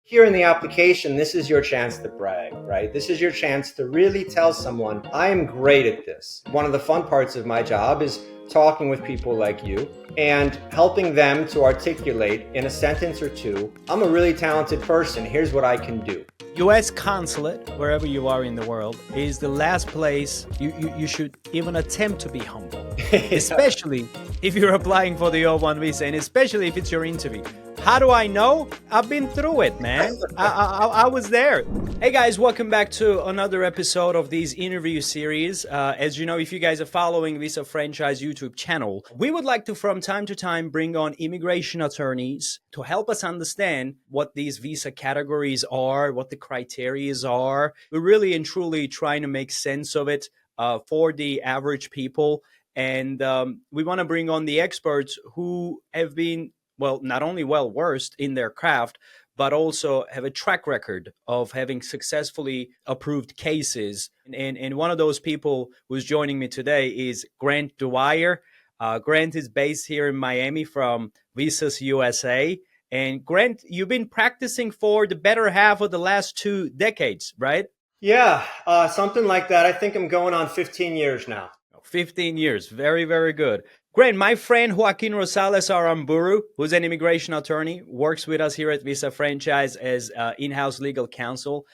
Here in the application, this is your chance to brag, right? This is your chance to really tell someone, I am great at this. One of the fun parts of my job is talking with people like you and helping them to articulate in a sentence or two, I'm a really talented person. Here's what I can do. U.S. consulate, wherever you are in the world, is the last place you should even attempt to be humble, especially if you're applying for the O-1 visa, and especially if it's your interview. How do I know? I've been through it, man. I was there. Hey guys, welcome back to another episode of these interview series. As you know, if you guys are following Visa Franchise YouTube channel, we would like to from time to time bring on immigration attorneys to help us understand what these visa categories are, what the criteria are. We're really and truly trying to make sense of it for the average people. And we want to bring on the experts who have been not only well-versed in their craft, but also have a track record of having successfully approved cases. And one of those people who's joining me today is Grant Dwyer. Grant is based here in Miami from Visas USA. And Grant, you've been practicing for the better half of the last 2 decades, right? Yeah, something like that. I think I'm going on 15 years now. 15 years. Very, very good. Great. My friend Joaquin Rosales Aramburu, who's an immigration attorney, works with us here at Visa Franchise as in-house legal counsel,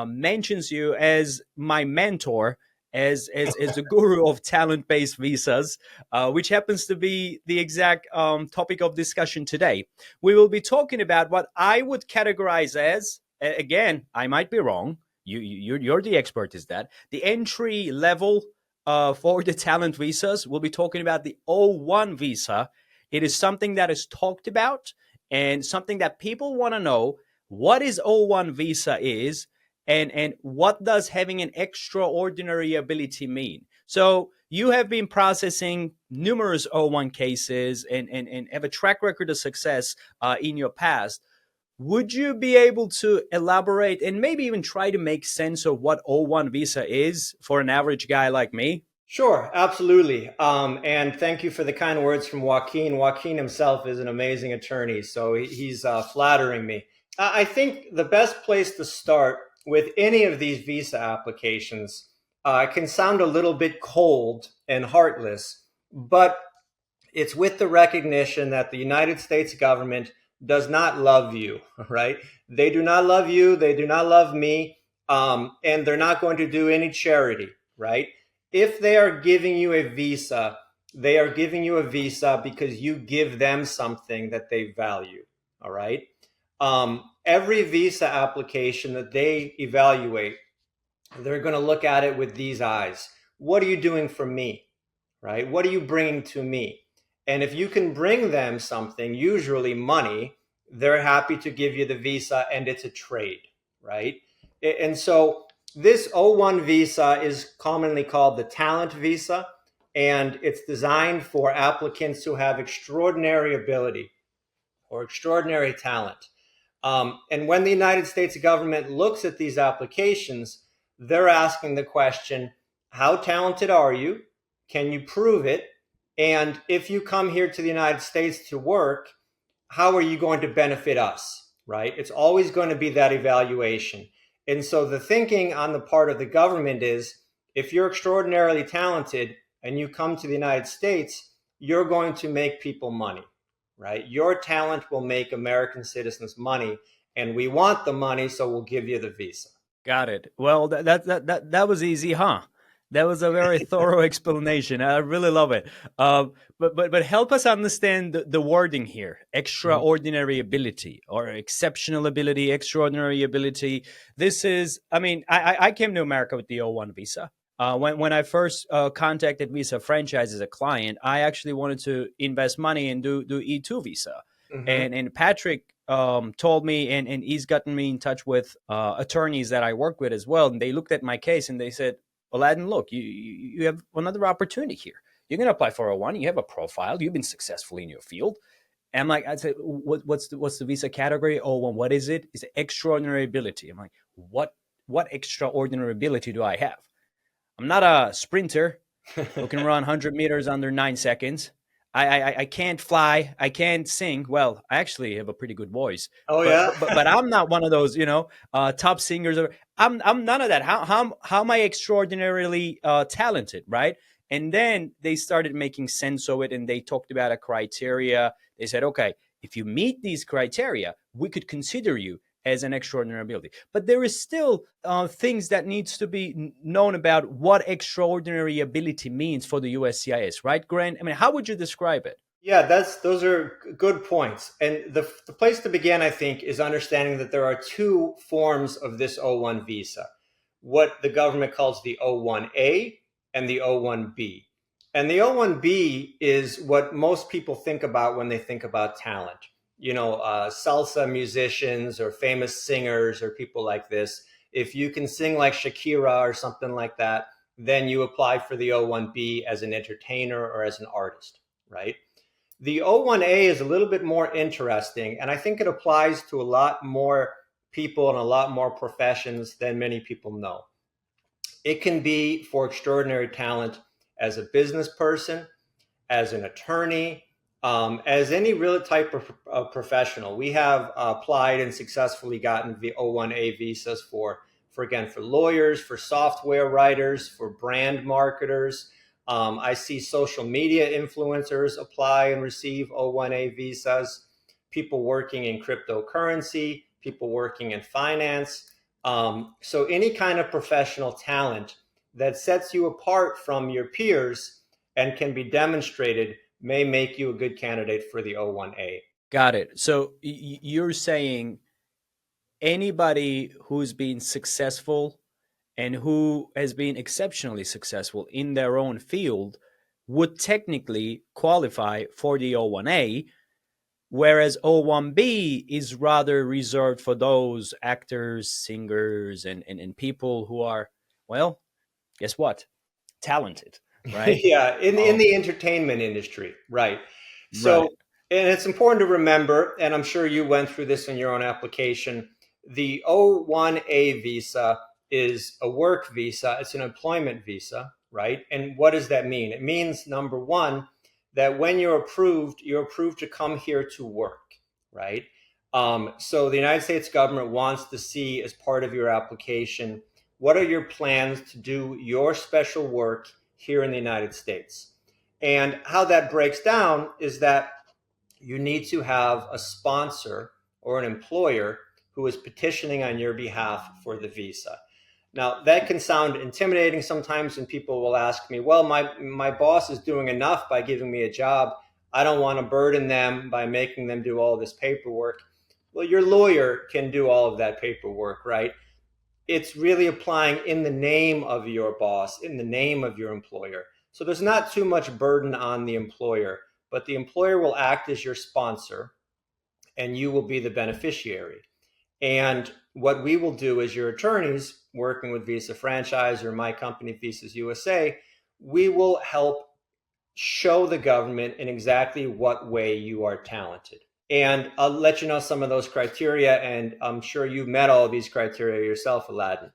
mentions you as my mentor, as the guru of talent-based visas, which happens to be the exact topic of discussion today. We will be talking about what I would categorize as, again, I might be wrong. You're the expert, is that the entry level for the talent visas. We'll be talking about the O-1 visa. It is something that is talked about and something that people want to know what is O-1 visa is and what does having an extraordinary ability mean. So you have been processing numerous O-1 cases and have a track record of success in your past. Would you be able to elaborate and maybe even try to make sense of what O-1 visa is for an average guy like me? Sure, absolutely. And thank you for the kind words from Joaquin. Joaquin himself is an amazing attorney, so he's flattering me. I think the best place to start with any of these visa applications can sound a little bit cold and heartless, but it's with the recognition that the United States government does not love you, right? They do not love you. They do not love me. And they're not going to do any charity, right? If they are giving you a visa, they are giving you a visa because you give them something that they value, all right? Every visa application that they evaluate, they're going to look at it with these eyes. What are you doing for me, right? What are you bringing to me? And if you can bring them something, usually money, they're happy to give you the visa, and it's a trade, right? And so this O-1 visa is commonly called the talent visa, and it's designed for applicants who have extraordinary ability or extraordinary talent. And when the United States government looks at these applications, they're asking the question, how talented are you? Can you prove it? And if you come here to the United States to work, how are you going to benefit us, right? It's always going to be that evaluation. And so the thinking on the part of the government is, if you're extraordinarily talented and you come to the United States, you're going to make people money, right? Your talent will make American citizens money, and we want the money, so we'll give you the visa. Got it. Well, that was easy, huh? That was a very thorough explanation. I really love it. But help us understand the wording here: extraordinary ability or exceptional ability, extraordinary ability. This is, I mean, I came to America with the O-1 visa. When I first contacted Visa Franchise as a client, I actually wanted to invest money and do E2 visa. Mm-hmm. And Patrick told me, and he's gotten me in touch with attorneys that I work with as well. And they looked at my case and they said, Aladdin, look, you have another opportunity here. You're going to apply for O-1. You have a profile. You've been successful in your field. And I'm like, I said, what's the visa category? O-1, what is it? It's extraordinary ability. I'm like, what extraordinary ability do I have? I'm not a sprinter who can run 100 meters under 9 seconds. I can't fly, I can't sing. Well, I actually have a pretty good voice, Oh but yeah. I'm not one of those, top singers. Or I'm none of that. How am I extraordinarily talented, right? And then they started making sense of it, and they talked about a criteria. They said, okay, if you meet these criteria, we could consider you as an extraordinary ability. But there is still things that needs to be known about what extraordinary ability means for the USCIS, right, Grant? I mean, how would you describe it? Yeah, those are good points. And the place to begin, I think, is understanding that there are two forms of this O-1 visa. What the government calls the O-1A and the O-1B. And the O-1B is what most people think about when they think about talent. Salsa musicians or famous singers or people like this. If you can sing like Shakira or something like that, then you apply for the O-1B as an entertainer or as an artist, right? The O-1A is a little bit more interesting, and I think it applies to a lot more people and a lot more professions than many people know. It can be for extraordinary talent as a business person, as an attorney, as any real type of professional. We have applied and successfully gotten the O-1A visas for lawyers, for software writers, for brand marketers. I see social media influencers apply and receive O-1A visas, people working in cryptocurrency, people working in finance. So any kind of professional talent that sets you apart from your peers and can be demonstrated may make you a good candidate for the O-1A. Got it. So you're saying anybody who's been successful and who has been exceptionally successful in their own field would technically qualify for the O-1A, whereas O-1B is rather reserved for those actors, singers, and people who are, well, guess what? Talented, right? Yeah, in Um, the entertainment industry, right. right. So, and it's important to remember, and I'm sure you went through this in your own application, the O-1A visa is a work visa, it's an employment visa, right? And what does that mean? It means, number one, that when you're approved to come here to work, right? So the United States government wants to see, as part of your application, what are your plans to do your special work here in the United States? And how that breaks down is that you need to have a sponsor or an employer who is petitioning on your behalf for the visa. Now, that can sound intimidating sometimes, and people will ask me, well, my boss is doing enough by giving me a job. I don't want to burden them by making them do all this paperwork. Well, your lawyer can do all of that paperwork, right? It's really applying in the name of your boss, in the name of your employer. So there's not too much burden on the employer, but the employer will act as your sponsor and you will be the beneficiary. And what we will do as your attorneys, working with Visa Franchise or my company, Visas USA, we will help show the government in exactly what way you are talented. And I'll let you know some of those criteria, and I'm sure you've met all of these criteria yourself, Aladdin.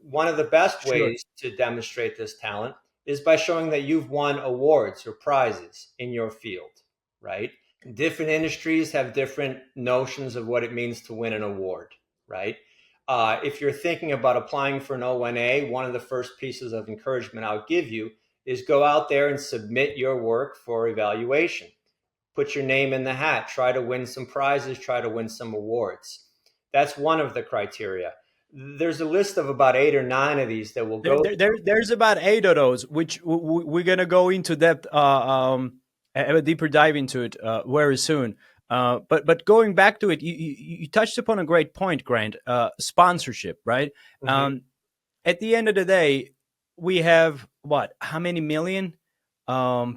One of the best Sure. ways to demonstrate this talent is by showing that you've won awards or prizes in your field, right? Different industries have different notions of what it means to win an award, right? If you're thinking about applying for an O-1A, one of the first pieces of encouragement I'll give you is go out there and submit your work for evaluation. Put your name in the hat, try to win some prizes, try to win some awards. That's one of the criteria. There's a list of about 8 or 9 of these that will go through. There's about 8 of those, which we're gonna go into depth, have a deeper dive into it very soon. But going back to it, you touched upon a great point, Grant. Sponsorship, right? Mhm. Um, at the end of the day, we have what? How many million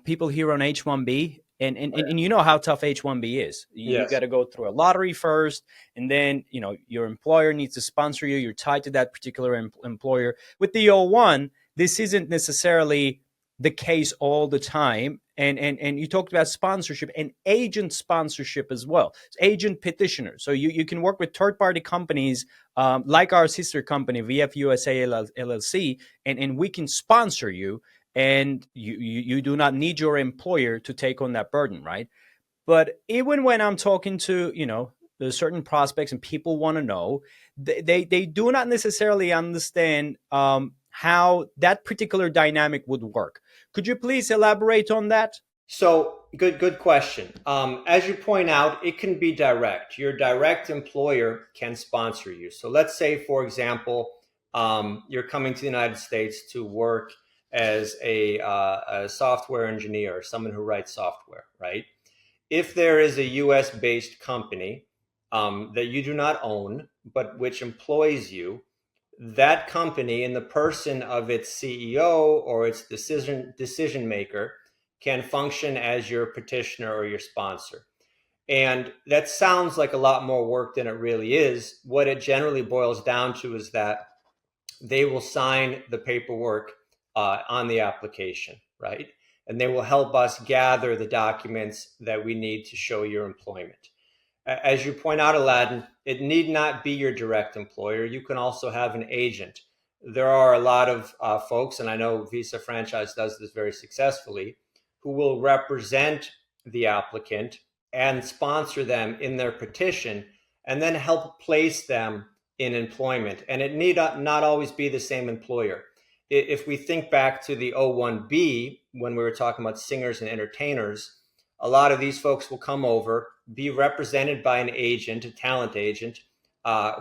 people here on H-1B? And you know how tough H-1B is. You got Yes. to go through a lottery first, and then your employer needs to sponsor you. You're tied to that particular employer. With the O-1, this isn't necessarily the case all the time. And you talked about sponsorship and agent sponsorship as well. Agent petitioner. So you can work with third party companies like our sister company, VF USA LLC, and we can sponsor you. and you do not need your employer to take on that burden, right? But even when I'm talking to, there's certain prospects and people want to know, they do not necessarily understand how that particular dynamic would work. Could you please elaborate on that? So good question. As you point out, it can be direct. Your direct employer can sponsor you. So let's say, for example, you're coming to the United States to work as a software engineer, or someone who writes software, right? If there is a US based company that you do not own, but which employs you, that company, in the person of its CEO or its decision maker, can function as your petitioner or your sponsor. And that sounds like a lot more work than it really is. What it generally boils down to is that they will sign the paperwork on the application, right? And they will help us gather the documents that we need to show your employment. As you point out, Aladdin, it need not be your direct employer. You can also have an agent. There are a lot of folks, and I know Visa Franchise does this very successfully, who will represent the applicant and sponsor them in their petition and then help place them in employment. And it need not always be the same employer. If we think back to the O-1B, when we were talking about singers and entertainers, a lot of these folks will come over, be represented by an agent, a talent agent,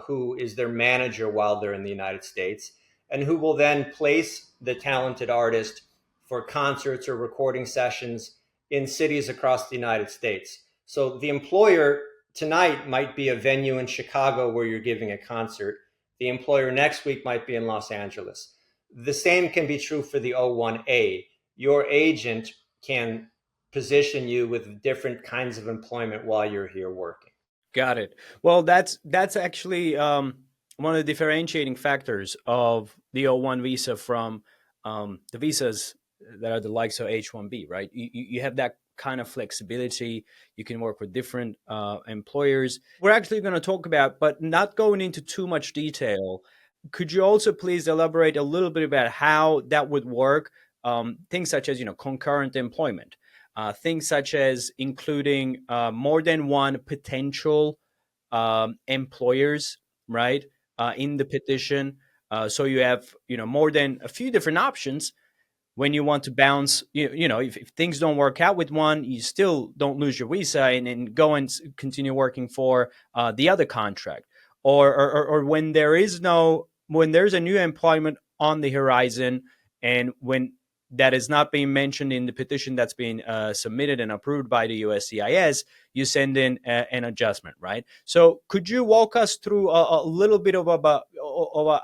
who is their manager while they're in the United States, and who will then place the talented artist for concerts or recording sessions in cities across the United States. So the employer tonight might be a venue in Chicago where you're giving a concert. The employer next week might be in Los Angeles. The same can be true for the O-1A. Your agent can position you with different kinds of employment while you're here working. Got it. Well, that's actually one of the differentiating factors of the O-1 visa from the visas that are the likes of H-1B, right? You have that kind of flexibility. You can work with different employers. We're actually going to talk about, but not going into too much detail. Could you also please elaborate a little bit about how that would work? Things such as concurrent employment, things such as including more than one potential employers, right, in the petition. So you have more than a few different options when you want to bounce. If things don't work out with one, you still don't lose your visa and go and continue working for the other contract. Or when there's a new employment on the horizon, and when that is not being mentioned in the petition that's being submitted and approved by the USCIS, you send in an adjustment, right? So could you walk us through a little bit about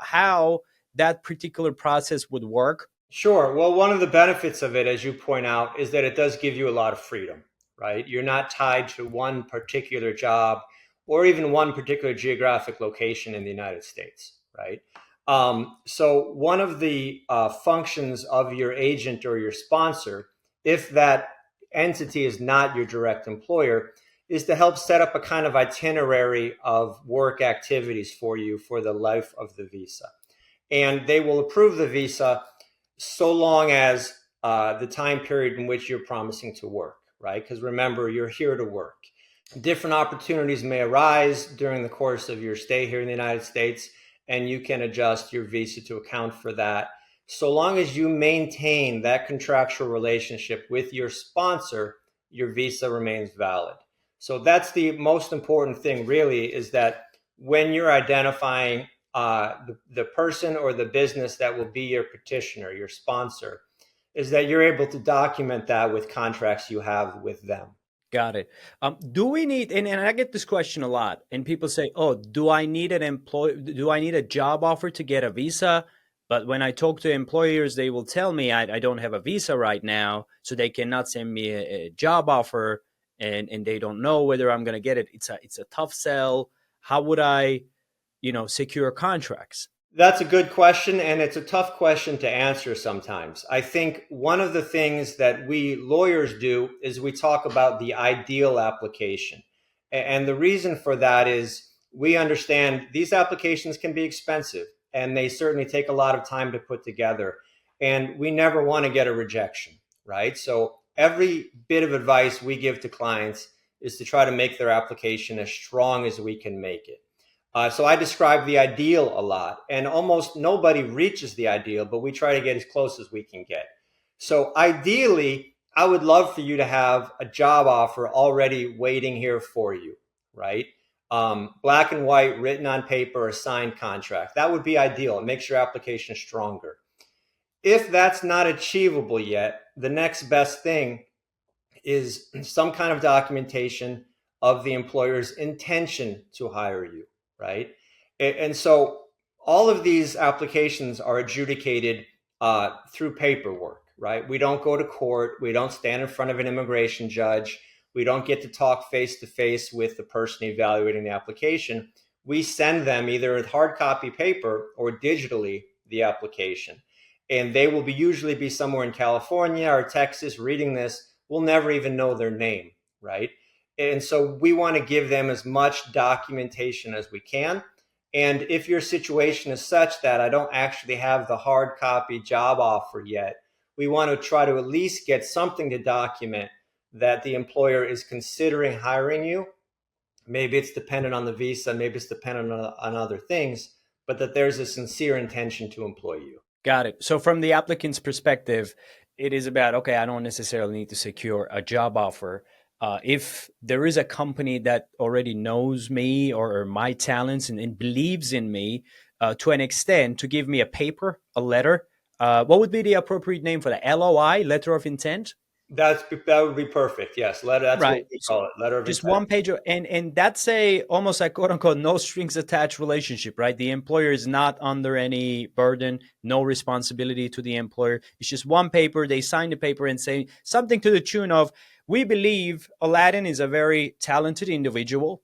how that particular process would work? Sure. Well, one of the benefits of it, as you point out, is that it does give you a lot of freedom, right? You're not tied to one particular job or even one particular geographic location in the United States, right? So, one of the functions of your agent or your sponsor, if that entity is not your direct employer, is to help set up a kind of itinerary of work activities for you for the life of the visa. And they will approve the visa so long as the time period in which you're promising to work, right? Because remember, you're here to work. Different opportunities may arise during the course of your stay here in the United States, and you can adjust your visa to account for that. So long as you maintain that contractual relationship with your sponsor, your visa remains valid. So that's the most important thing, really, is that when you're identifying the person or the business that will be your petitioner, your sponsor, is that you're able to document that with contracts you have with them. Got it. Do we need, and I get this question a lot, and people say, oh, do I need a job offer to get a visa? But when I talk to employers, they will tell me I don't have a visa right now, so they cannot send me a job offer, and they don't know whether I'm going to get it. It's a tough sell. How would I, secure contracts? That's a good question, and it's a tough question to answer sometimes. I think one of the things that we lawyers do is we talk about the ideal application. And the reason for that is we understand these applications can be expensive, and they certainly take a lot of time to put together. and we never want to get a rejection, right? So every bit of advice we give to clients is to try to make their application as strong as we can make it. So I describe the ideal a lot, and almost nobody reaches the ideal, but we try to get as close as we can get. So ideally, I would love for you to have a job offer already waiting here for you, right? Black and white, written on paper, a signed contract. That would be ideal. It makes your application stronger. If that's not achievable yet, the next best thing is some kind of documentation of the employer's intention to hire you, right? And so all of these applications are adjudicated through paperwork, right? We don't go to court. We don't stand in front of an immigration judge. We don't get to talk face to face with the person evaluating the application. We send them either with hard copy paper or digitally the application. And they will usually be somewhere in California or Texas reading this. We'll never even know their name, right? And so we want to give them as much documentation as we can. And if your situation is such that I don't actually have the hard copy job offer yet, we want to try to at least get something to document that the employer is considering hiring you. Maybe it's dependent on the visa, maybe it's dependent on other things, but that there's a sincere intention to employ you. Got it. So from the applicant's perspective, it is about, okay, I don't necessarily need to secure a job offer. If there is a company that already knows me or my talents and believes in me to an extent to give me a paper, a letter, what would be the appropriate name for that? LOI, letter of intent? That would be perfect. Yes, that's Right. what we call it, letter of Just intent. one page, and that's a almost like quote unquote no strings attached relationship, right? The employer is not under any burden, no responsibility to the employer. It's just one paper. They sign the paper and say something to the tune of, "We believe Aladdin is a very talented individual,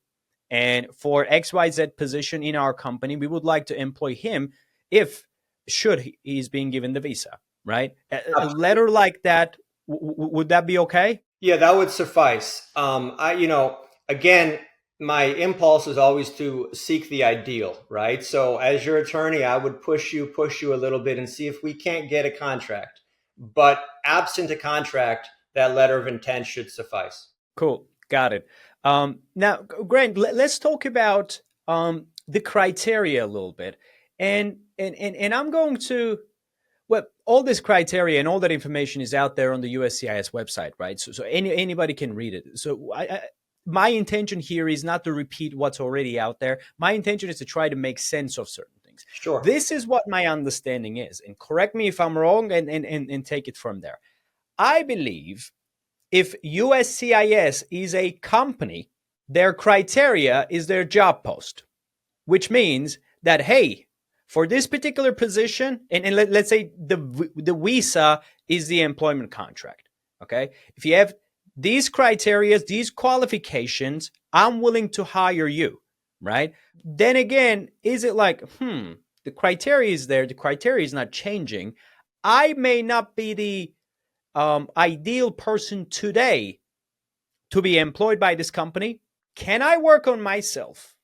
and for XYZ position in our company, we would like to employ him if should he's being given the visa." Right? A letter like that, would that be okay? Yeah, that would suffice. Again, my impulse is always to seek the ideal, right? So as your attorney, I would push you a little bit and see if we can't get a contract. But absent a contract, that letter of intent should suffice. Cool. Got it. Now, Grant, let's talk about the criteria a little bit. And I'm going to, well, all this criteria and all that information is out there on the USCIS website, right? So anybody can read it. So my intention here is not to repeat what's already out there. My intention is to try to make sense of certain things. Sure. This is what my understanding is. And correct me if I'm wrong and take it from there. I believe if USCIS is a company, their criteria is their job post, which means that, hey, for this particular position, and let's say the visa is the employment contract, okay? If you have these criteria, these qualifications, I'm willing to hire you, right? Then again, is it like, the criteria is there, the criteria is not changing. I may not be the ideal person today to be employed by this company. Can I work on myself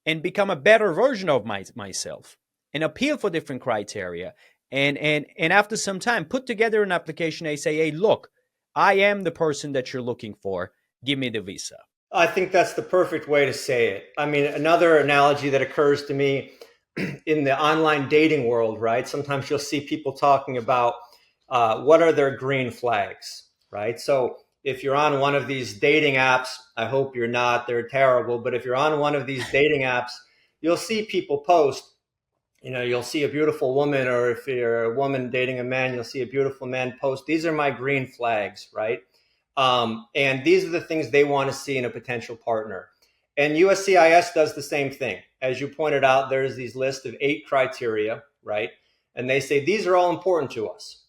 and become a better version of myself and appeal for different criteria? And after some time, put together an application. They say, hey, look, I am the person that you're looking for. Give me the visa. I think that's the perfect way to say it. I mean, another analogy that occurs to me in the online dating world, right? Sometimes you'll see people talking about what are their green flags, right? So if you're on one of these dating apps, I hope you're not, they're terrible, but if you're on one of these dating apps, you'll see people post, you'll see a beautiful woman, or if you're a woman dating a man, you'll see a beautiful man post, these are my green flags, right? And these are the things they want to see in a potential partner. And USCIS does the same thing. As you pointed out, there's these lists of 8 criteria, right? And they say, these are all important to us.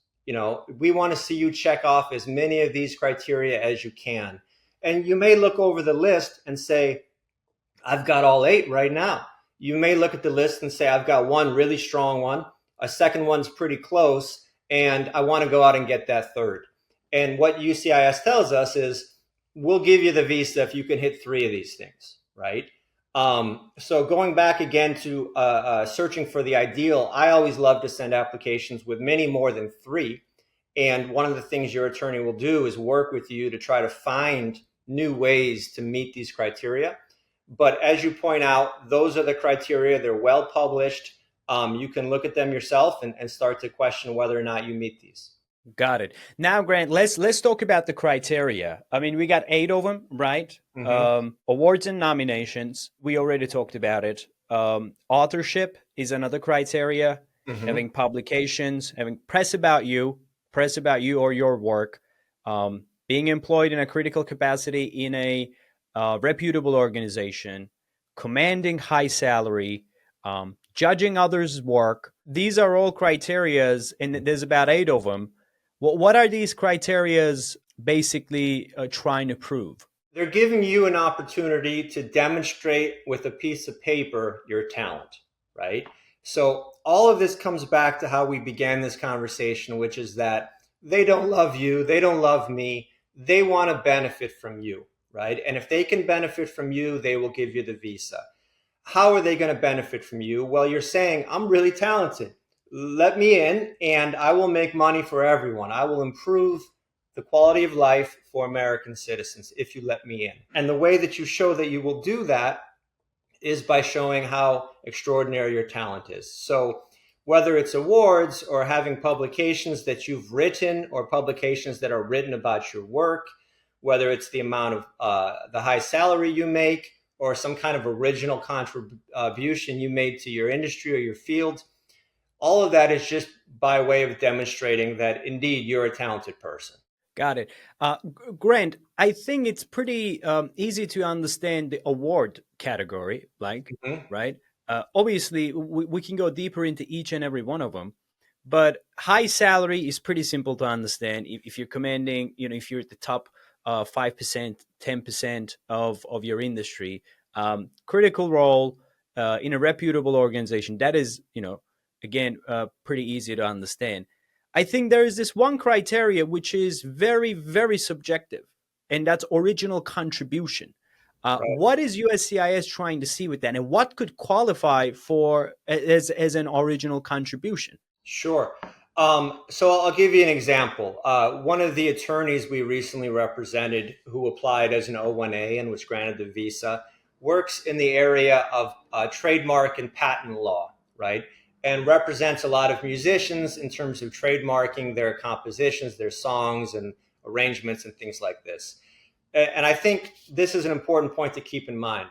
We want to see you check off as many of these criteria as you can. And you may look over the list and say, I've got all 8 right now. You may look at the list and say, I've got one really strong one. A second one's pretty close. And I want to go out and get that third. And what USCIS tells us is, we'll give you the visa if you can hit 3 of these things, right? So going back again to searching for the ideal, I always love to send applications with many more than three. And one of the things your attorney will do is work with you to try to find new ways to meet these criteria. But as you point out, those are the criteria. They're well published. You can look at them yourself and start to question whether or not you meet these. Got it. Now, Grant, let's talk about the criteria. I mean, we got 8 of them, right? Mm-hmm. Awards and nominations. We already talked about it. Authorship is another criteria. Mm-hmm. Having publications, having press about you or your work, being employed in a critical capacity in a reputable organization, commanding high salary, judging others' work. These are all criterias, and there's about 8 of them. What are these criterias basically trying to prove? They're giving you an opportunity to demonstrate with a piece of paper your talent, right? So all of this comes back to how we began this conversation, which is that they don't love you, they don't love me, they want to benefit from you, right? And if they can benefit from you, they will give you the visa. How are they going to benefit from you? Well, you're saying, I'm really talented. Let me in and I will make money for everyone. I will improve the quality of life for American citizens if you let me in. And the way that you show that you will do that is by showing how extraordinary your talent is. So whether it's awards or having publications that you've written or publications that are written about your work, whether it's the amount of the high salary you make or some kind of original contribution you made to your industry or your field, all of that is just by way of demonstrating that indeed you're a talented person. Got it. Grant, I think it's pretty easy to understand the award category, like, Mm-hmm. right? Obviously, we can go deeper into each and every one of them, but high salary is pretty simple to understand. If you're commanding, if you're at the top 5%, 10% of your industry, critical role in a reputable organization, that is, again, pretty easy to understand. I think there is this one criteria which is very, very subjective, and that's original contribution. Right. What is USCIS trying to see with that, and what could qualify for as an original contribution? Sure. So I'll give you an example. One of the attorneys we recently represented who applied as an O-1A and was granted the visa works in the area of trademark and patent law, right? And represents a lot of musicians in terms of trademarking their compositions, their songs and arrangements and things like this. And I think this is an important point to keep in mind.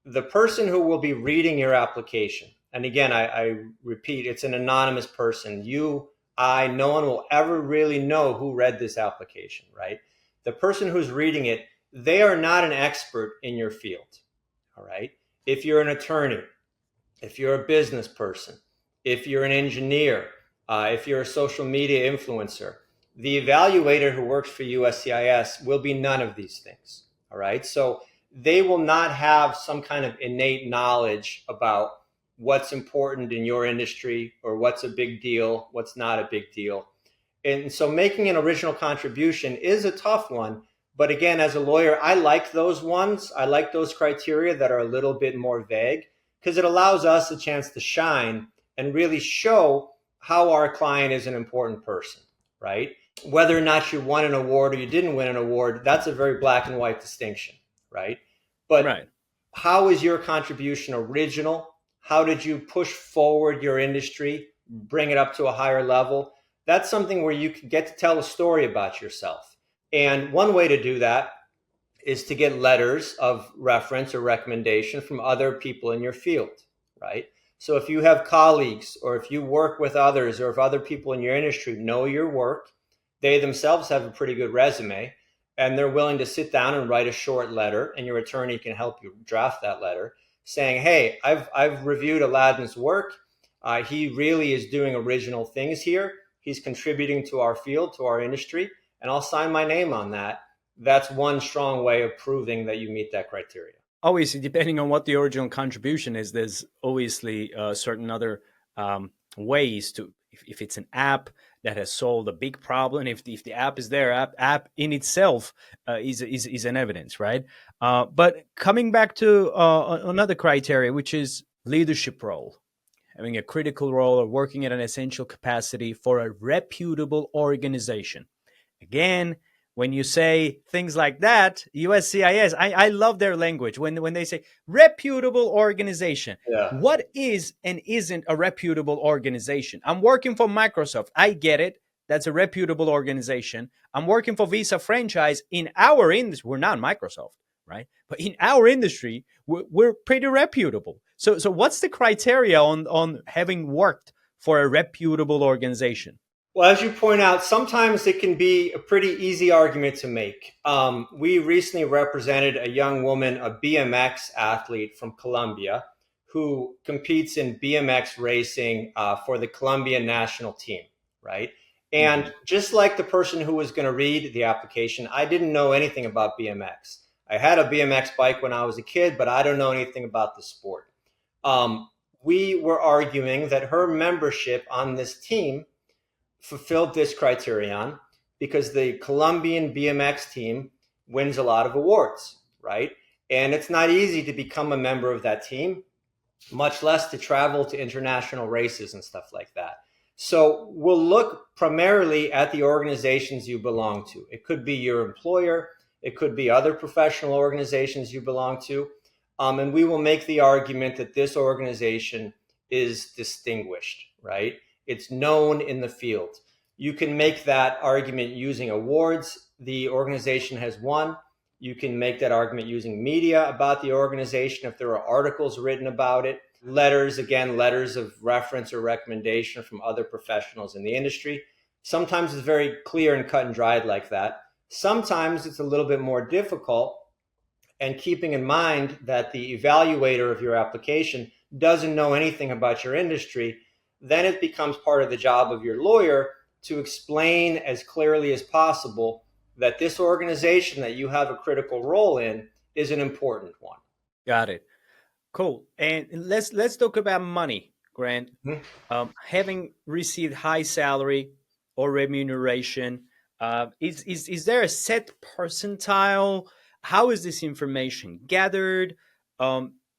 The person who will be reading your application, and again, I repeat, it's an anonymous person. No one will ever really know who read this application, right? The person who's reading it, they are not an expert in your field, all right? If you're an attorney, if you're a business person, if you're an engineer, if you're a social media influencer, the evaluator who works for USCIS will be none of these things, all right? So they will not have some kind of innate knowledge about what's important in your industry or what's a big deal, what's not a big deal. And so making an original contribution is a tough one. But again, as a lawyer, I like those ones. I like those criteria that are a little bit more vague because it allows us a chance to shine and really show how our client is an important person, right? Whether or not you won an award or you didn't win an award, that's a very black and white distinction, right? But Right. how is your contribution original? How did you push forward your industry, bring it up to a higher level? That's something where you can get to tell a story about yourself. And one way to do that is to get letters of reference or recommendation from other people in your field, right? So if you have colleagues or if you work with others or if other people in your industry know your work, they themselves have a pretty good resume and they're willing to sit down and write a short letter and your attorney can help you draft that letter saying, hey, I've reviewed Aladdin's work. He really is doing original things here. He's contributing to our field, to our industry, and I'll sign my name on that. That's one strong way of proving that you meet that criteria. Obviously, depending on what the original contribution is, there's obviously certain other ways to if it's an app that has solved a big problem, if the app is there, app in itself is an evidence, right? But coming back to another criteria, which is leadership role, having a critical role or working at an essential capacity for a reputable organization. Again, when you say things like that, USCIS, I love their language when they say reputable organization. Yeah. What is and isn't a reputable organization? I'm working for Microsoft. I get it. That's a reputable organization. I'm working for Visa franchise in our industry. We're not Microsoft, right? But in our industry, we're pretty reputable. So what's the criteria on having worked for a reputable organization? Well, as you point out, sometimes it can be a pretty easy argument to make. We recently represented a young woman, a BMX athlete from Colombia, who competes in BMX racing for the Colombian national team, right? And just like the person who was going to read the application, I didn't know anything about BMX. I had a BMX bike when I was a kid, but I don't know anything about the sport. We were arguing that her membership on this team fulfilled this criterion because the Colombian BMX team wins a lot of awards, right? And it's not easy to become a member of that team, much less to travel to international races and stuff like that. So we'll look primarily at the organizations you belong to. It could be your employer, it could be other professional organizations you belong to. And we will make the argument that this organization is distinguished, right? It's known in the field. You can make that argument using awards the organization has won. You can make that argument using media about the organization if there are articles written about it. Letters, again, letters of reference or recommendation from other professionals in the industry. Sometimes it's very clear and cut and dried like that. Sometimes it's a little bit more difficult. And keeping in mind that the evaluator of your application doesn't know anything about your industry, then it becomes part of the job of your lawyer to explain as clearly as possible that this organization that you have a critical role in is an important one. Got it. Cool. And let's talk about money, Grant. Having received high salary or remuneration, is there a set percentile? How is this information gathered?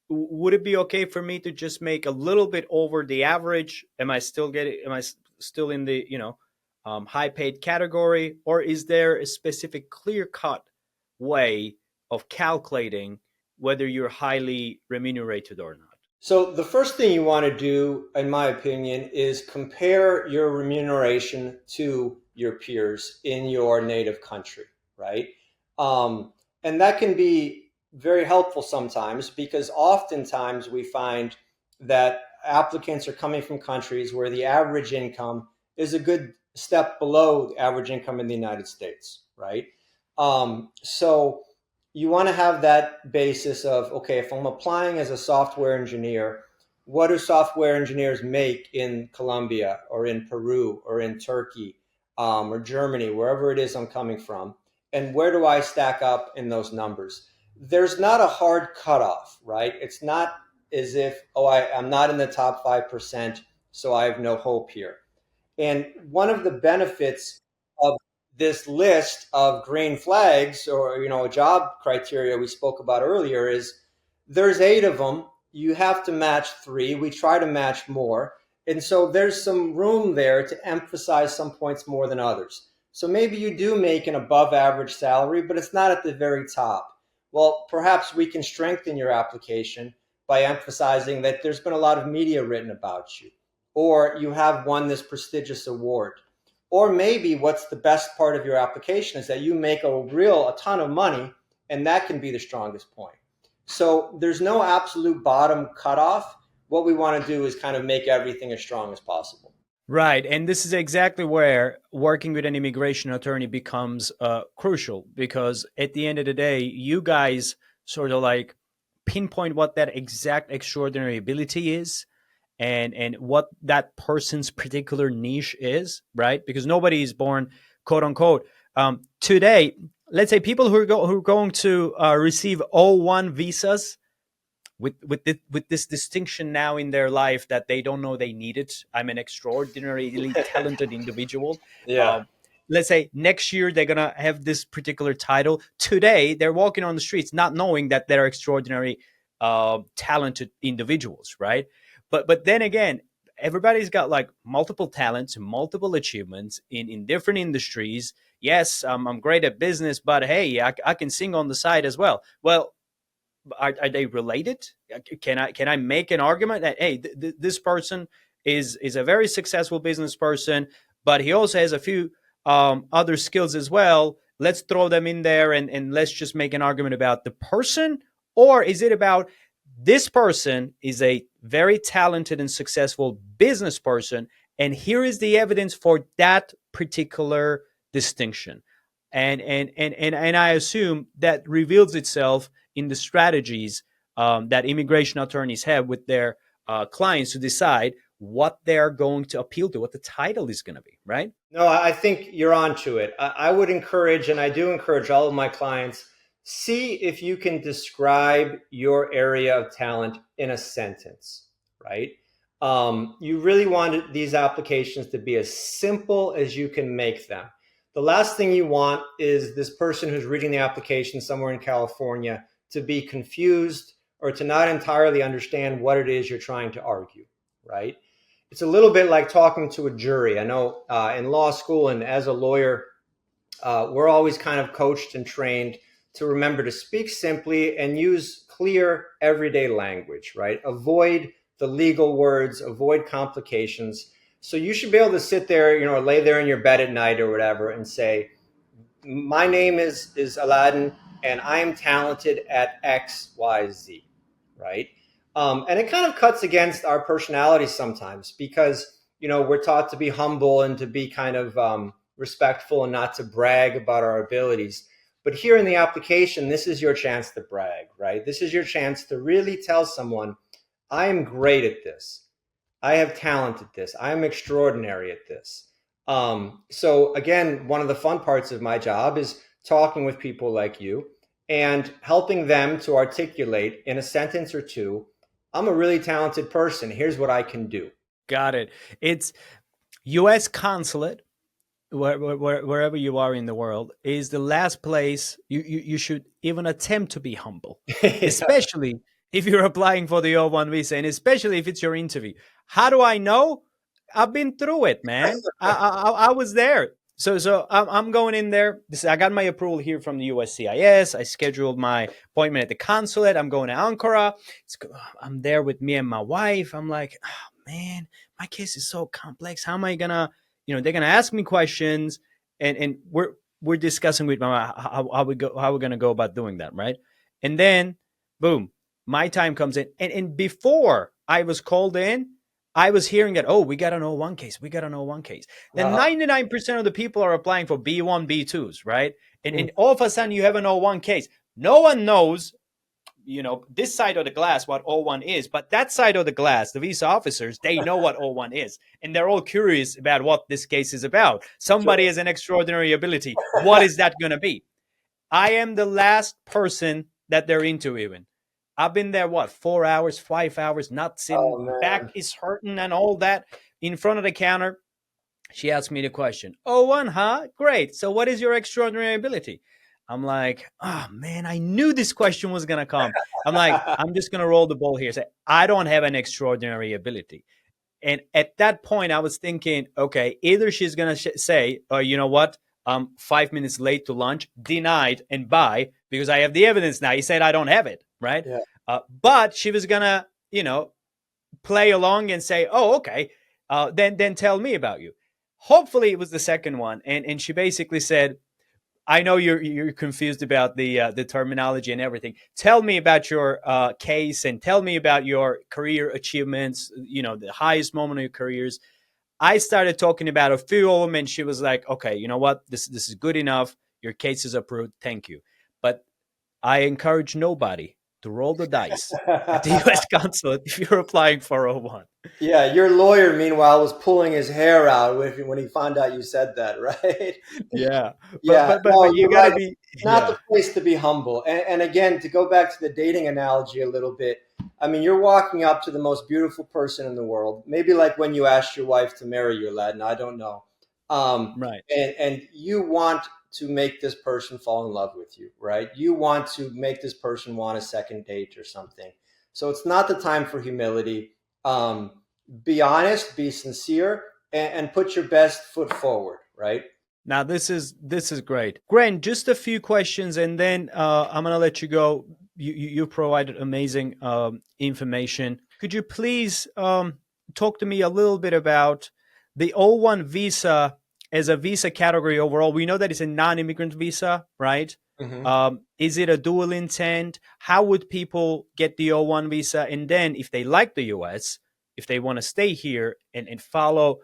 Would it be okay for me to just make a little bit over the average? Am I still in the high paid category, or is there a specific clear cut way of calculating whether you're highly remunerated or not? So the first thing you want to do, in my opinion, is compare your remuneration to your peers in your native country, right? And that can be very helpful sometimes because oftentimes we find that applicants are coming from countries where the average income is a good step below the average income in the United States, right? So you want to have that basis of, okay, if I'm applying as a software engineer, what do software engineers make in Colombia or in Peru or in Turkey or Germany, wherever it is I'm coming from? And where do I stack up in those numbers? There's not a hard cutoff, right? It's not as if, I'm not in the top 5%, so I have no hope here. And one of the benefits of this list of green flags or, a job criteria we spoke about earlier is there's 8 of them. You have to match 3. We try to match more. And so there's some room there to emphasize some points more than others. So maybe you do make an above average salary, but it's not at the very top. Well, perhaps we can strengthen your application by emphasizing that there's been a lot of media written about you, or you have won this prestigious award. Or maybe what's the best part of your application is that you make a ton of money, and that can be the strongest point. So there's no absolute bottom cutoff. What we want to do is kind of make everything as strong as possible. Right. And this is exactly where working with an immigration attorney becomes crucial, because at the end of the day, you guys sort of like pinpoint what that exact extraordinary ability is and what that person's particular niche is, right? Because nobody is born, quote unquote. Today, let's say people who are going to receive O-1 visas, with this distinction now in their life that they don't know they need it. I'm an extraordinarily talented individual. Yeah. Um, let's say next year they're gonna have this particular title. Today they're walking on the streets not knowing that they're extraordinary, talented individuals, right? But then again, everybody's got like multiple talents, multiple achievements in different industries. Yes, I'm great at business, but hey, I can sing on the side as well. Well, are they related? Can I make an argument that hey, this person is a very successful business person, but he also has a few other skills as well. Let's throw them in there and let's just make an argument about the person, or is it about this person is a very talented and successful business person, and here is the evidence for that particular distinction, and I assume that reveals itself in the strategies that immigration attorneys have with their clients to decide what they're going to appeal to, what the title is going to be, right? No, I think you're onto it. I would encourage, and I do encourage all of my clients, see if you can describe your area of talent in a sentence, right? You really want these applications to be as simple as you can make them. The last thing you want is this person who's reading the application somewhere in California to be confused or to not entirely understand what it is you're trying to argue, right? It's a little bit like talking to a jury. I know in law school and as a lawyer, we're always kind of coached and trained to remember to speak simply and use clear everyday language, right? Avoid the legal words, avoid complications. So you should be able to sit there, lay there in your bed at night or whatever and say, my name is Aladdin and I am talented at X, Y, Z, right? And it kind of cuts against our personality sometimes because, we're taught to be humble and to be kind of respectful and not to brag about our abilities. But here in the application, this is your chance to brag, right? This is your chance to really tell someone, I am great at this. I have talent at this. I am extraordinary at this. So again, one of the fun parts of my job is talking with people like you and helping them to articulate in a sentence or two, I'm a really talented person. Here's what I can do. Got it. It's U.S. consulate, wherever you are in the world, is the last place you should even attempt to be humble, Yeah. especially if you're applying for the O-1 visa, and especially if it's your interview. How do I know? I've been through it, man. I was there. So I'm going in there. I got my approval here from the USCIS. I scheduled my appointment at the consulate. I'm going to Ankara. I'm there with me and my wife. I'm like, oh, man, my case is so complex. How am I gonna, they're gonna ask me questions, and we're discussing with my how we're gonna go about doing that, right? And then, boom, my time comes in, and before I was called in, I was hearing that, oh, we got an O-1 case. We got an O-1 case. Then Uh, 99% of the people are applying for B1, B2s, right? And, mm, and all of a sudden you have an O-1 case. No one knows, this side of the glass what O-1 is, but that side of the glass, the visa officers, they know what O-1 is. And they're all curious about what this case is about. Somebody sure. has an extraordinary ability. What is that going to be? I am the last person that they're interviewing. I've been there, 4 hours, 5 hours, not Oh sitting, back man. is hurting and all that. In front of the counter, she asked me the question, O-1, huh? Great. So what is your extraordinary ability? I'm like, oh man, I knew this question was going to come. I'm like, I'm just going to roll the ball here. Say, I don't have an extraordinary ability. And at that point, I was thinking, okay, either she's going to say, oh, you know what? I'm 5 minutes late to lunch, denied, and bye, because I have the evidence now. He said I don't have it, right? Yeah. But she was going to, play along and say, oh, okay, then tell me about you. Hopefully it was the second one. And she basically said, I know you're confused about the terminology and everything. Tell me about your case and tell me about your career achievements. The highest moment of your careers. I started talking about a few of them, and she was like, "Okay, you know what? This is good enough. Your case is approved. Thank you." But I encourage nobody to roll the dice at the U.S. consulate if you're applying for O-1. Yeah, your lawyer, meanwhile, was pulling his hair out when he found out you said that, right? Yeah, but Yeah, but but no, but you you're got to right. be It's not yeah. the place to be humble. And again, to go back to the dating analogy a little bit, I mean, you're walking up to the most beautiful person in the world, maybe like when you asked your wife to marry you, Aladdin, I don't know. Right. And you want to make this person fall in love with you, right? You want to make this person want a second date or something. So it's not the time for humility. Um, be honest, be sincere, and put your best foot forward, right? Now this is great, Grant. Just a few questions, and then I'm gonna let you go. You provided amazing information. Could you please talk to me a little bit about the O-1 visa as a visa category overall? We know that it's a non-immigrant visa, right? Mhm. Is it a dual intent? How would people get the O-1 visa? And then, if they like the U.S., if they want to stay here and follow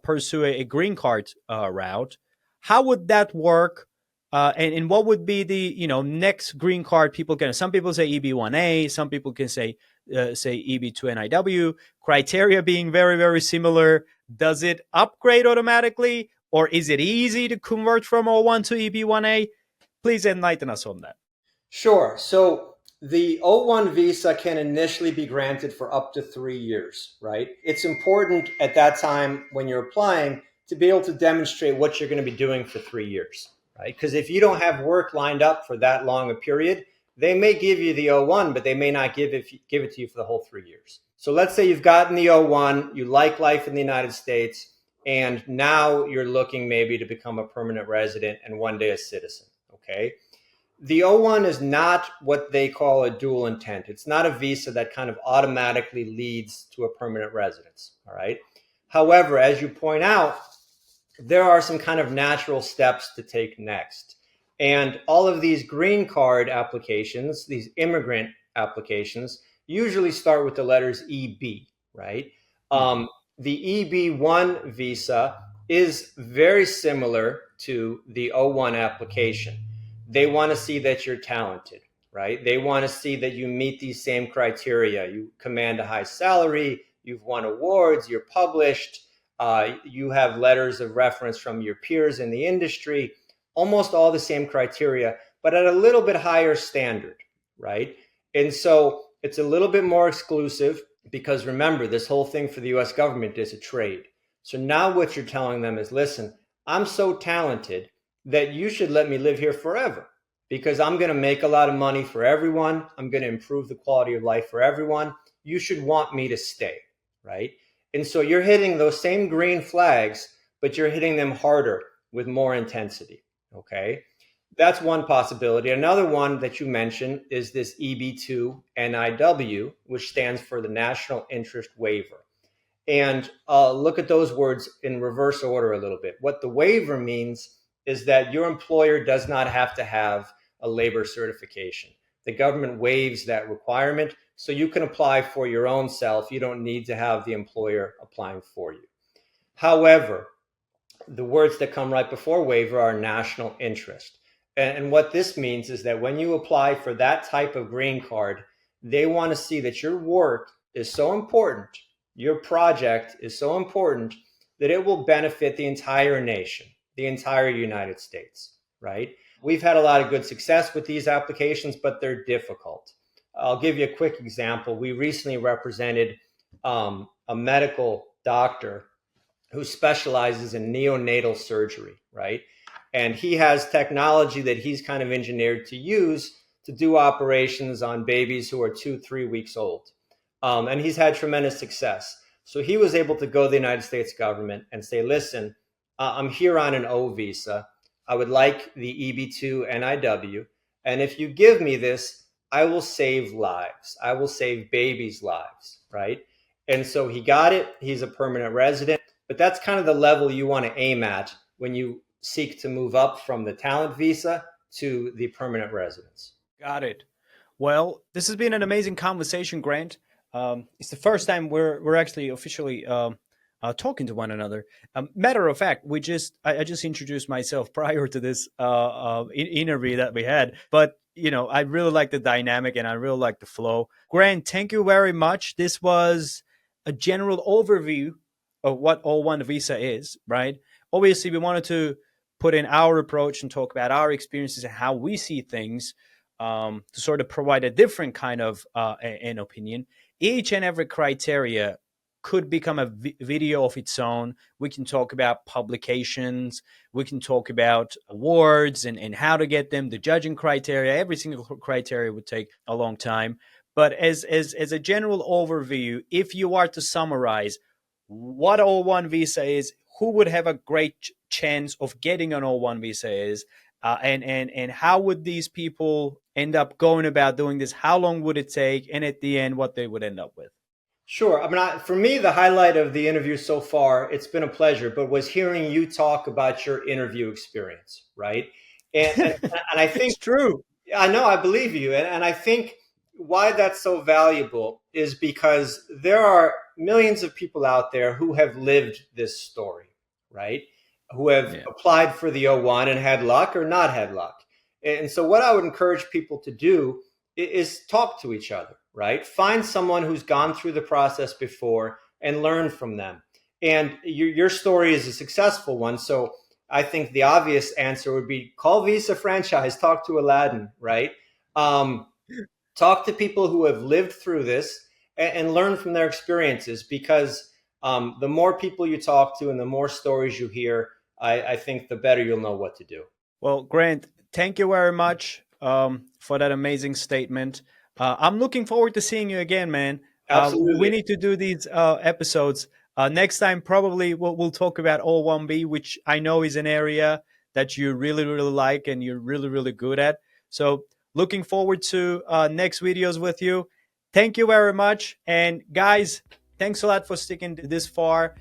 pursue a green card route, how would that work? And what would be the next green card people can? Some people say EB1A, some people can say EB2 NIW. Criteria being very very similar. Does it upgrade automatically, or is it easy to convert from O1 to EB1A? Please enlighten us on that. Sure. So the O-1 visa can initially be granted for up to 3 years, right? It's important at that time when you're applying to be able to demonstrate what you're going to be doing for 3 years, right? Because if you don't have work lined up for that long a period, they may give you the O-1, but they may not give it to you for the whole 3 years. So let's say you've gotten the O-1, you like life in the United States, and now you're looking maybe to become a permanent resident and one day a citizen, okay? The O-1 is not what they call a dual intent. It's not a visa that kind of automatically leads to a permanent residence. All right. However, as you point out, there are some kind of natural steps to take next. And all of these green card applications, these immigrant applications, usually start with the letters EB, right? Mhm. Um, the EB1 visa is very similar to the O-1 application. They want to see that you're talented, right? They want to see that you meet these same criteria. You command a high salary, you've won awards, you're published, you have letters of reference from your peers in the industry, almost all the same criteria, but at a little bit higher standard, right? And so it's a little bit more exclusive because remember, this whole thing for the US government is a trade. So now what you're telling them is listen, I'm so talented that you should let me live here forever because I'm going to make a lot of money for everyone. I'm going to improve the quality of life for everyone. You should want me to stay, right? And so you're hitting those same green flags, but you're hitting them harder with more intensity. Okay. That's one possibility. Another one that you mentioned is this EB2 NIW, which stands for the National Interest Waiver. And look at those words in reverse order a little bit. What the waiver means is that your employer does not have to have a labor certification. The government waives that requirement, so you can apply for your own self. You don't need to have the employer applying for you. However, the words that come right before waiver are national interest. And what this means is that when you apply for that type of green card, they want to see that your work is so important, your project is so important that it will benefit the entire nation, the entire United States, right? We've had a lot of good success with these applications, but they're difficult. I'll give you a quick example. We recently represented a medical doctor who specializes in neonatal surgery, right? And he has technology that he's kind of engineered to use to do operations on babies who are 2, 3 weeks old. And he's had tremendous success. So he was able to go to the United States government and say, listen, I'm here on an O visa. I would like the EB2 NIW. And if you give me this, I will save lives. I will save babies' lives, right? And so he got it. He's a permanent resident. But that's kind of the level you want to aim at when you seek to move up from the talent visa to the permanent residence. Got it. Well, this has been an amazing conversation, Grant. It's the first time we're actually officially talking to one another. Matter of fact, I just introduced myself prior to this interview that we had, but I really like the dynamic and I really like the flow. Grant, thank you very much. This was a general overview of what O-1 visa is, right? Obviously, we wanted to put in our approach and talk about our experiences and how we see things. to sort of provide a different kind of an opinion. Each and every criteria could become a video of its own. We can talk about publications, we can talk about awards and how to get them, the judging criteria. Every single criteria would take a long time. But as a general overview, if you are to summarize what O-1 visa is, who would have a great chance of getting an O-1 visa is, and how would these people end up going about doing this? How long would it take? And at the end, what they would end up with? Sure. I mean, for me, the highlight of the interview so far, it's been a pleasure, but was hearing you talk about your interview experience, right? And I It's think, true. I know, I believe you. And I think why that's so valuable is because there are millions of people out there who have lived this story, right? Who have Yeah. applied for the O-1 and had luck or not had luck. And so, what I would encourage people to do is talk to each other, right? Find someone who's gone through the process before and learn from them. And your story is a successful one. So, I think the obvious answer would be call Visa Franchise, talk to Aladdin, right? Um, Talk to people who have lived through this and learn from their experiences because the more people you talk to and the more stories you hear, I think the better you'll know what to do. Well, Grant, thank you very much for that amazing statement. I'm looking forward to seeing you again, man. We Absolutely. need to do these episodes. Next time, probably we'll talk about O1B, which I know is an area that you really, really like and you're really, really good at. So, looking forward to next videos with you. Thank you very much. And guys, thanks a lot for sticking this far.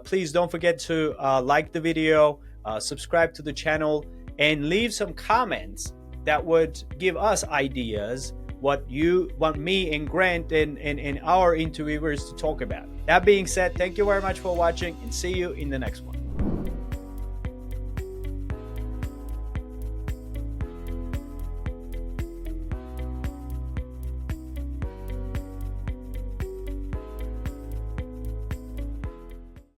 Please don't forget to like the video, subscribe to the channel, and leave some comments that would give us ideas what you want me and Grant and our interviewers to talk about. That being said, thank you very much for watching and see you in the next one.